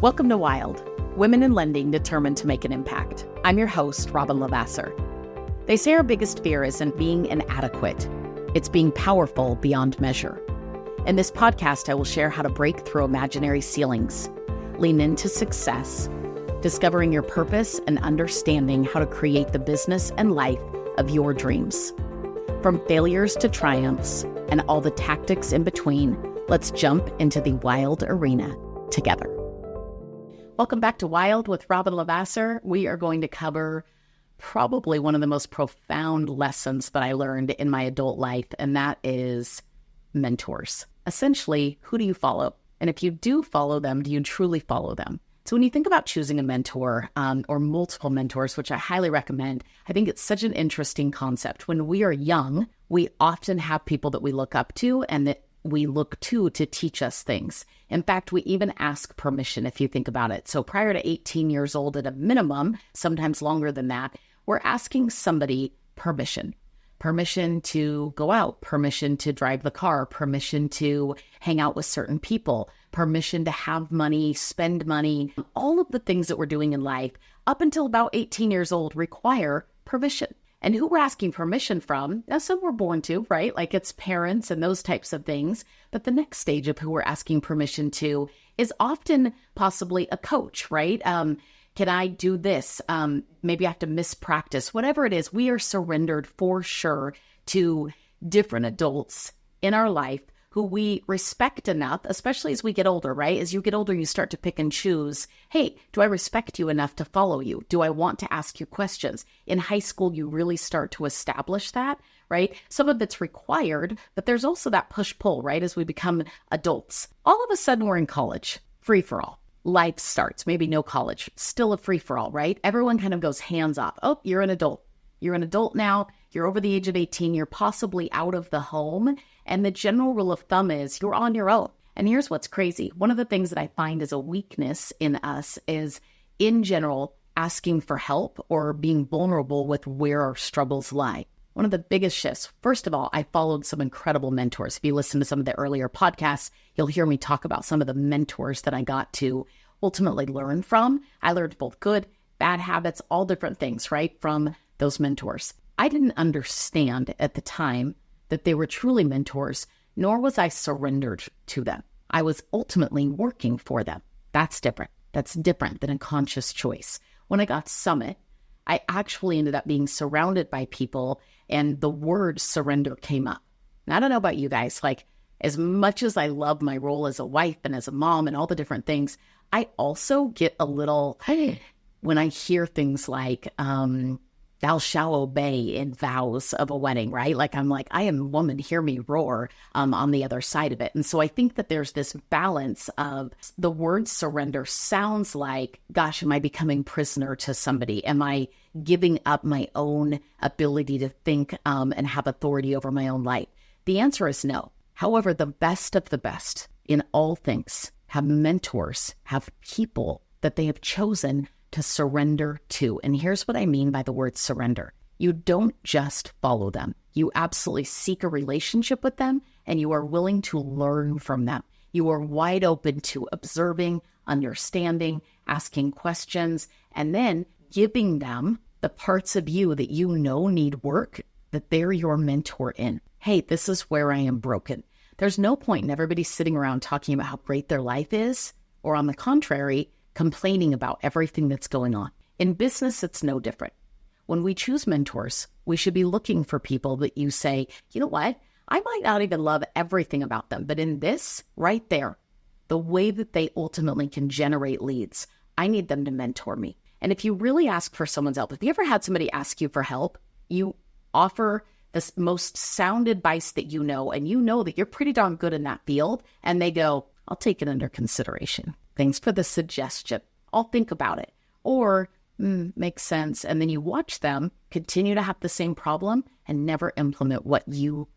Welcome to Wild, Women in Lending Determined to Make an Impact. I'm your host, Robyn LaVassaur. They say our biggest fear isn't being inadequate. It's being powerful beyond measure. In this podcast, I will share how to break through imaginary ceilings, lean into success, discovering your purpose, and understanding how to create the business and life of your dreams. From failures to triumphs and all the tactics in between, let's jump into the wild arena together. Welcome back to Wild with Robyn LaVassaur. We are going to cover probably one of the most profound lessons that I learned in my adult life, and that is mentors. Essentially, who do you follow? And if you do follow them, do you truly follow them? So when you think about choosing a mentor or multiple mentors, which I highly recommend, I think it's such an interesting concept. When we are young, we often have people that we look up to and that we look to teach us things. In fact, we even ask permission if you think about it. So prior to 18 years old at a minimum, sometimes longer than that, we're asking somebody permission. Permission to go out, permission to drive the car, permission to hang out with certain people, permission to have money, spend money. All of the things that we're doing in life up until about 18 years old require permission. And who we're asking permission from, now some we're born to, right? Like it's parents and those types of things. But the next stage of who we're asking permission to is often possibly a coach, right? Can I do this? Maybe I have to miss practice. Whatever it is, we are surrendered for sure to different adults in our life who we respect enough, especially as we get older, right? As you get older, you start to pick and choose. Hey, do I respect you enough to follow you? Do I want to ask you questions? In high school, you really start to establish that, right? Some of it's required, but there's also that push-pull, right? As we become adults. All of a sudden, we're in college, free-for-all. Life starts, maybe no college, still a free-for-all, right? Everyone kind of goes hands off. Oh, you're an adult. You're an adult now. You're over the age of 18. You're possibly out of the home. And the general rule of thumb is you're on your own. And here's what's crazy. One of the things that I find is a weakness in us is, in general, asking for help or being vulnerable with where our struggles lie. One of the biggest shifts, first of all, I followed some incredible mentors. If you listen to some of the earlier podcasts, you'll hear me talk about some of the mentors that I got to ultimately learn from. I learned both good, bad habits, all different things, right, from those mentors. I didn't understand at the time that they were truly mentors, nor was I surrendered to them. I was ultimately working for them. That's different. That's different than a conscious choice. When I got Summit, I actually ended up being surrounded by people, and the word surrender came up. And I don't know about you guys, like as much as I love my role as a wife and as a mom and all the different things, I also get a little, when I hear things like, thou shalt obey in vows of a wedding, right? Like I'm like, I am woman, hear me roar on the other side of it. And so I think that there's this balance of the word surrender sounds like, gosh, am I becoming prisoner to somebody? Am I giving up my own ability to think and have authority over my own life? The answer is no. However, the best of the best in all things have mentors, have people that they have chosen to surrender to. And here's what I mean by the word surrender. You don't just follow them. You absolutely seek a relationship with them, and you are willing to learn from them. You are wide open to observing, understanding, asking questions, and then giving them the parts of you that you know need work, that they're your mentor in. Hey, this is where I am broken. There's no point in everybody sitting around talking about how great their life is, or on the contrary, complaining about everything that's going on. In business, it's no different. When we choose mentors, we should be looking for people that you say, you know what? I might not even love everything about them, but in this right there, the way that they ultimately can generate leads, I need them to mentor me. And if you really ask for someone's help, if you ever had somebody ask you for help, you offer the most sound advice that you know, and you know that you're pretty darn good in that field, and they go, I'll take it under consideration. Thanks for the suggestion. I'll think about it. Or, makes sense. And then you watch them continue to have the same problem and never implement what you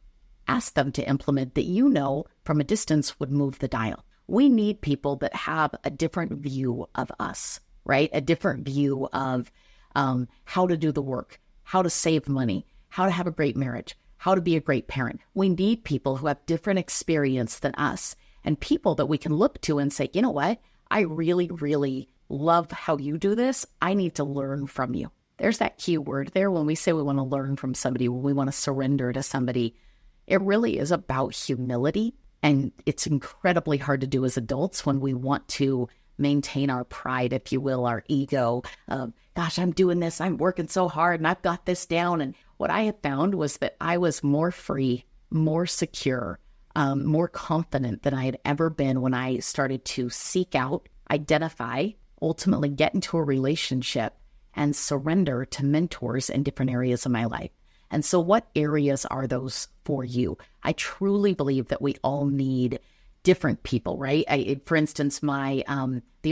asked them to implement that you know from a distance would move the dial. We need people that have a different view of us, right? A different view of how to do the work, how to save money, how to have a great marriage, how to be a great parent. We need people who have different experience than us, and people that we can look to and say, you know what? I really, really love how you do this. I need to learn from you. There's that key word there when we say we want to learn from somebody, when we want to surrender to somebody. It really is about humility, and it's incredibly hard to do as adults when we want to maintain our pride, if you will, our ego of, gosh, I'm doing this, I'm working so hard, and I've got this down. And what I have found was that I was more free, more secure, more confident than I had ever been when I started to seek out, identify, ultimately get into a relationship and surrender to mentors in different areas of my life. And so what areas are those for you? I truly believe that we all need different people, right? For instance, the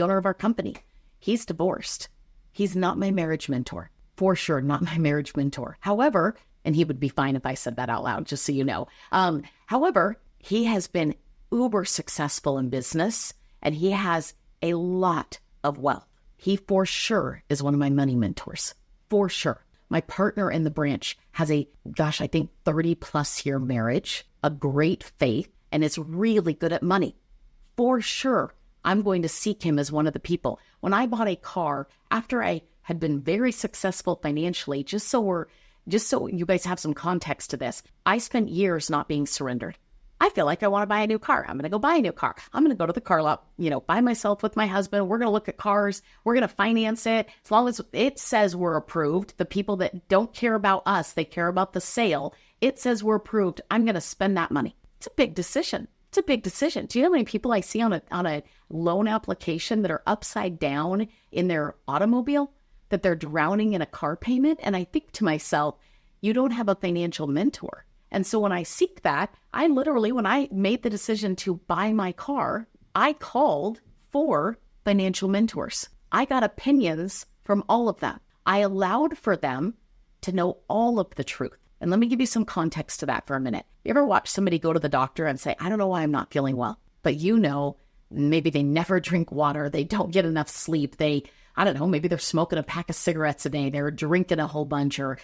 owner of our company, he's divorced. He's not my marriage mentor. For sure, not my marriage mentor. However, and he would be fine if I said that out loud, just so you know. However, he has been uber successful in business, and he has a lot of wealth. He for sure is one of my money mentors, for sure. My partner in the branch has I think 30 plus year marriage, a great faith, and is really good at money. For sure, I'm going to seek him as one of the people. When I bought a car, after I had been very successful financially, just so you guys have some context to this, I spent years not being surrendered. I feel like I want to buy a new car. I'm going to go buy a new car. I'm going to go to the car lot, by myself with my husband. We're going to look at cars. We're going to finance it. As long as it says we're approved, the people that don't care about us, they care about the sale. It says we're approved. I'm going to spend that money. It's a big decision. It's a big decision. Do you know how many people I see on a loan application that are upside down in their automobile, that they're drowning in a car payment? And I think to myself, you don't have a financial mentor. And so when I seek that, I literally, when I made the decision to buy my car, I called for financial mentors. I got opinions from all of them. I allowed for them to know all of the truth. And let me give you some context to that for a minute. You ever watch somebody go to the doctor and say, I don't know why I'm not feeling well, but maybe they never drink water, they don't get enough sleep, maybe they're smoking a pack of cigarettes a day, they're drinking a whole bunch, or,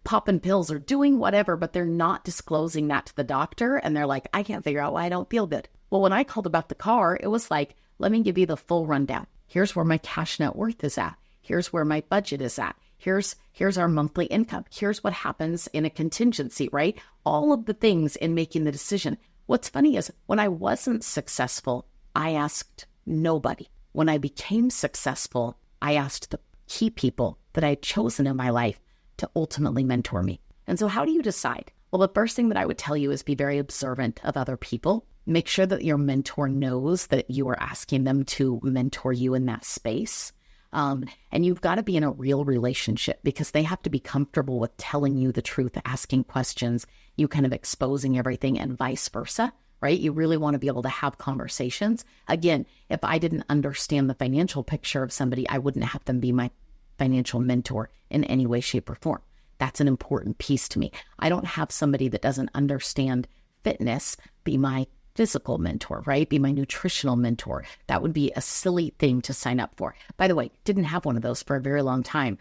popping pills or doing whatever, but they're not disclosing that to the doctor. And they're like, I can't figure out why I don't feel good. Well, when I called about the car, it was like, let me give you the full rundown. Here's where my cash net worth is at. Here's where my budget is at. Here's our monthly income. Here's what happens in a contingency, right? All of the things in making the decision. What's funny is when I wasn't successful, I asked nobody. When I became successful, I asked the key people that I had chosen in my life to ultimately mentor me. And so how do you decide? Well, the first thing that I would tell you is be very observant of other people. Make sure that your mentor knows that you are asking them to mentor you in that space. And you've got to be in a real relationship, because they have to be comfortable with telling you the truth, asking questions, you kind of exposing everything, and vice versa, right? You really want to be able to have conversations. Again, if I didn't understand the financial picture of somebody, I wouldn't have them be my financial mentor in any way, shape, or form. That's an important piece to me. I don't have somebody that doesn't understand fitness be my physical mentor, right? Be my nutritional mentor. That would be a silly thing to sign up for. By the way, didn't have one of those for a very long time.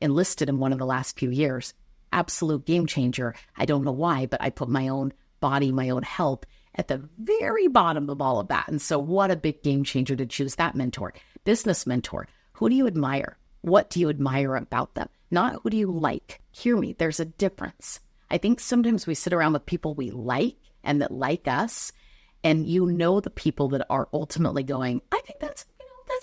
Enlisted in one of the last few years. Absolute game changer. I don't know why, but I put my own body, my own health at the very bottom of all of that. And so what a big game changer to choose that mentor. Business mentor. Who do you admire? What do you admire about them? Not who do you like. Hear me, there's a difference. I think sometimes we sit around with people we like and that like us, and the people that are ultimately going, I think that's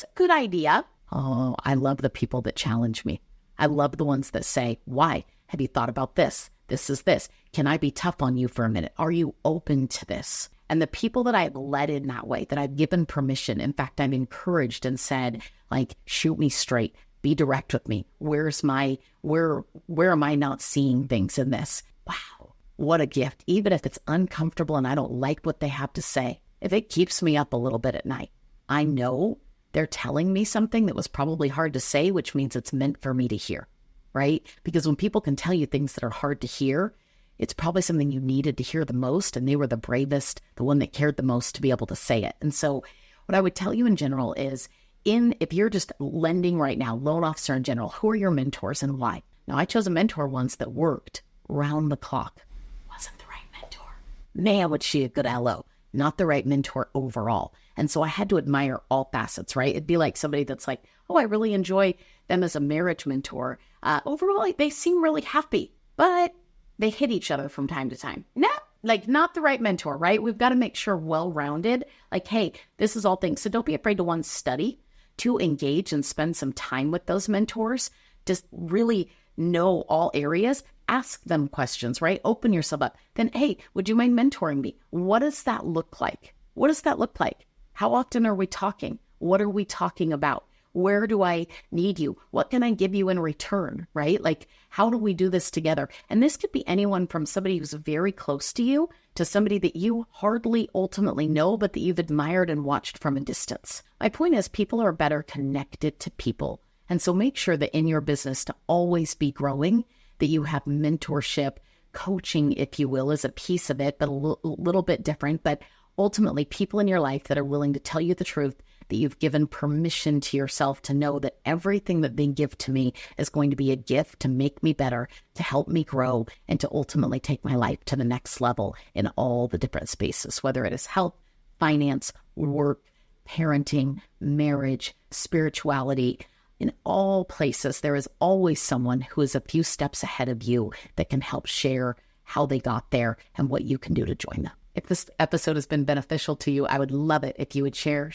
a good idea. Oh, I love the people that challenge me. I love the ones that say, why? Have you thought about this? This is this. Can I be tough on you for a minute? Are you open to this? And the people that I've led in that way, that I've given permission, in fact, I've encouraged and said, like, shoot me straight, be direct with me. Where am I not seeing things in this? Wow, what a gift. Even if it's uncomfortable and I don't like what they have to say, if it keeps me up a little bit at night, I know they're telling me something that was probably hard to say, which means it's meant for me to hear, right? Because when people can tell you things that are hard to hear, it's probably something you needed to hear the most, and they were the bravest, the one that cared the most to be able to say it. And so what I would tell you in general is, if you're just lending right now, loan officer in general, who are your mentors and why? Now, I chose a mentor once that worked round the clock. Wasn't the right mentor. Man, was she a good LO. not the right mentor overall. And so I had to admire all facets, right? It'd be like somebody that's like, oh, I really enjoy them as a marriage mentor. Overall, they seem really happy, but they hit each other from time to time. Not the right mentor, right? We've got to make sure well-rounded, like, hey, this is all things. So don't be afraid to, one, study, to engage and spend some time with those mentors. Just really know all areas. Ask them questions, right? Open yourself up. Then, hey, would you mind mentoring me? What does that look like? What does that look like? How often are we talking? What are we talking about? Where do I need you? What can I give you in return, right? Like, how do we do this together? And this could be anyone from somebody who's very close to you to somebody that you hardly ultimately know, but that you've admired and watched from a distance. My point is, people are better connected to people. And so make sure that in your business to always be growing, that you have mentorship, coaching, if you will, is a piece of it, but a little bit different. But ultimately, people in your life that are willing to tell you the truth, that you've given permission to yourself to know that everything that they give to me is going to be a gift to make me better, to help me grow, and to ultimately take my life to the next level in all the different spaces, whether it is health, finance, work, parenting, marriage, spirituality. In all places, there is always someone who is a few steps ahead of you that can help share how they got there and what you can do to join them. If this episode has been beneficial to you, I would love it if you would share.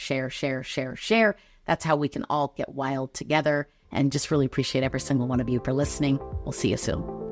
That's how we can all get wild together, and just really appreciate every single one of you for listening. We'll see you soon.